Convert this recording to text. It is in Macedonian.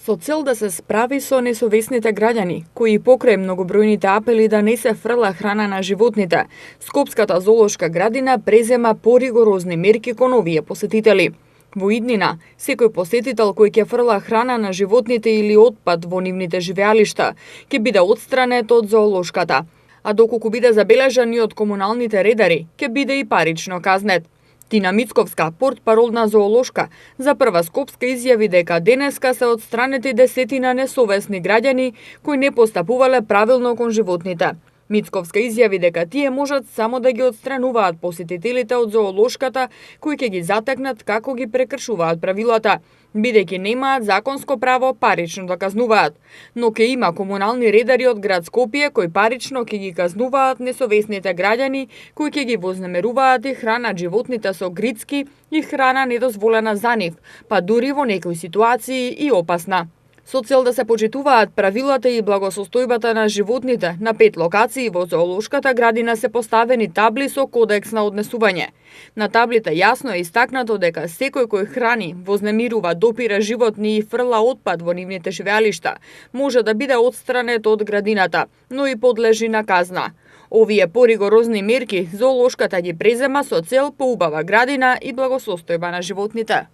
Со цел да се справи со несовесните граѓани, кои покрај многобројните апели да не се фрла храна на животните, Скопската зоолошка градина презема поригорозни мерки кон овие посетители. Во иднина, секој посетител кој ќе фрла храна на животните или отпад во нивните живеалишта, ќе биде отстранет од зоолошката, а доколку биде забележан и од комуналните редари, ќе биде и парично казнет. Тина Мицковска, портпарол на зоолошка, за прва Скопска изјави дека денеска се отстранети десетина несовесни граѓани кои не постапувале правилно кон животните. Мицковска изјави дека тие можат само да ги отстрануваат посетителите од зоолошката кои ќе ги затекнат како ги прекршуваат правилата, бидејќи немаат законско право парично да казнуваат, но ќе има комунални редари од град Скопје кои парично ќе ги казнуваат несовесните граѓани кои ќе ги вознемеруваат и хранат животните со грицки и храна недозволена за нив, па дури во некои ситуации и опасна. Со цел да се почитуваат правилата и благосостојбата на животните, на 5 локации во зоолошката градина се поставени табли со кодекс на однесување. На таблите јасно е истакнато дека секој кој храни, вознемирува, допира животни и фрла отпад во нивните живеалишта, може да биде отстранет од градината, но и подлежи на казна. Овие поригорозни мерки зоолошката ги презема со цел поубава градина и благосостојба на животните.